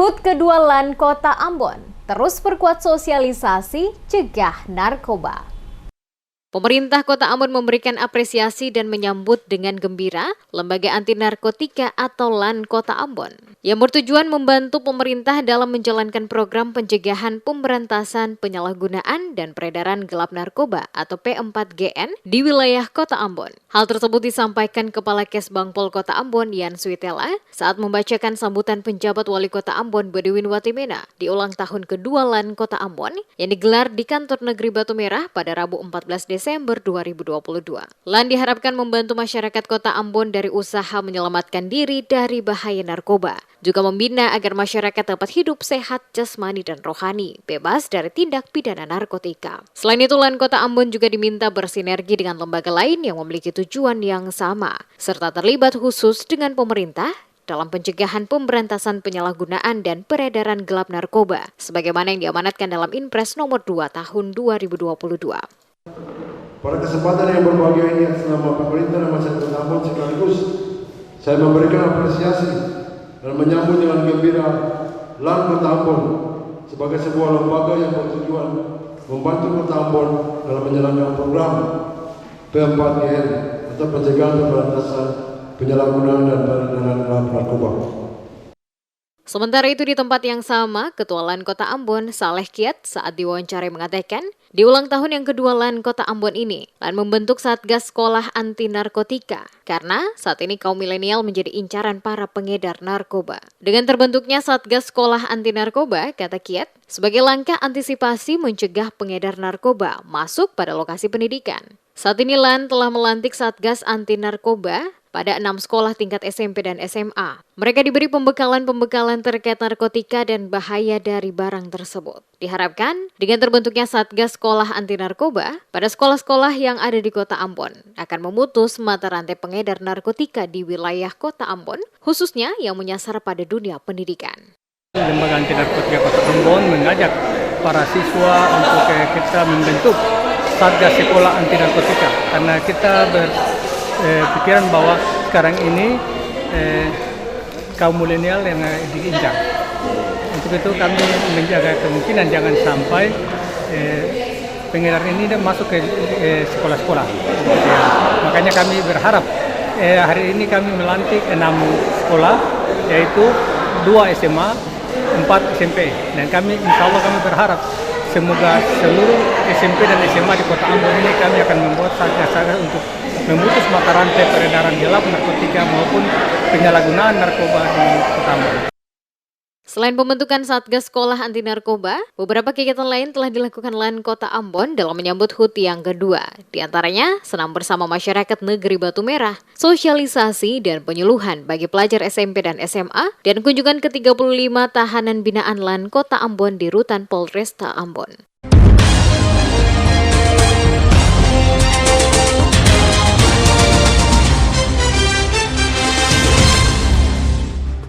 HUT kedua LAN Kota Ambon terus perkuat sosialisasi cegah narkoba. Pemerintah Kota Ambon memberikan apresiasi dan menyambut dengan gembira Lembaga Anti Narkotika atau LAN Kota Ambon yang bertujuan membantu pemerintah dalam menjalankan program pencegahan pemberantasan penyalahgunaan dan peredaran gelap narkoba atau P4GN di wilayah Kota Ambon. Hal tersebut disampaikan Kepala Kesbangpol Kota Ambon Yan Suitela saat membacakan sambutan penjabat Wali Kota Ambon Bodiwin Watimena di ulang tahun kedua LAN Kota Ambon yang digelar di Kantor Negeri Batu Merah pada Rabu 14 Desember 2022. LAN diharapkan membantu masyarakat Kota Ambon dari usaha menyelamatkan diri dari bahaya narkoba, juga membina agar masyarakat dapat hidup sehat jasmani dan rohani, bebas dari tindak pidana narkotika. Selain itu, LAN Kota Ambon juga diminta bersinergi dengan lembaga lain yang memiliki tujuan yang sama, serta terlibat khusus dengan pemerintah dalam pencegahan pemberantasan penyalahgunaan dan peredaran gelap narkoba, sebagaimana yang diamanatkan dalam Inpres nomor 2 tahun 2022. Pada kesempatan yang berbahagia ini atas nama pemerintah dan masyarakat Kota Ambon sekaligus saya memberikan apresiasi dan menyambut dengan gembira LAN Kota Ambon sebagai sebuah lembaga yang bertujuan membantu Kota Ambon dalam menjalankan program P4GN atau pencegahan pemberantasan penyalahgunaan dan peredaran gelap narkoba. Sementara itu di tempat yang sama, Ketua LAN Kota Ambon, Saleh Kiat, saat diwawancarai mengatakan, di ulang tahun yang kedua LAN Kota Ambon ini, LAN membentuk Satgas Sekolah Anti Narkotika, karena saat ini kaum milenial menjadi incaran para pengedar narkoba. Dengan terbentuknya Satgas Sekolah Anti Narkoba, kata Kiat, sebagai langkah antisipasi mencegah pengedar narkoba masuk pada lokasi pendidikan. Saat ini LAN telah melantik Satgas Anti Narkoba pada 6 sekolah tingkat SMP dan SMA. Mereka diberi pembekalan terkait narkotika dan bahaya dari barang tersebut. Diharapkan dengan terbentuknya Satgas Sekolah Anti Narkoba pada sekolah-sekolah yang ada di Kota Ambon akan memutus mata rantai pengedar narkotika di wilayah Kota Ambon, khususnya yang menyasar pada dunia pendidikan. Lembaga Anti Narkotika Kota Ambon mengajak para siswa untuk kita membentuk Satgas Sekolah Anti Narkotika karena kita pikiran bahwa sekarang ini kaum milenial yang diincar. Untuk itu kami menjaga kemungkinan jangan sampai pengedar ini masuk ke sekolah-sekolah. Makanya kami berharap hari ini kami melantik 6 sekolah, yaitu 2 SMA, 4 SMP. Dan kami insya Allah kami berharap semoga seluruh SMP dan SMA di Kota Ambon ini kami akan membuat satgas untuk memutus mata rantai peredaran gelap narkotika maupun penyalahgunaan narkoba di Kota Ambon. Selain pembentukan Satgas Sekolah Anti Narkoba, beberapa kegiatan lain telah dilakukan LAN Kota Ambon dalam menyambut HUT yang kedua. Di antaranya, senam bersama masyarakat Negeri Batu Merah, sosialisasi dan penyuluhan bagi pelajar SMP dan SMA, dan kunjungan ke 35 tahanan binaan LAN Kota Ambon di Rutan Polresta Ambon.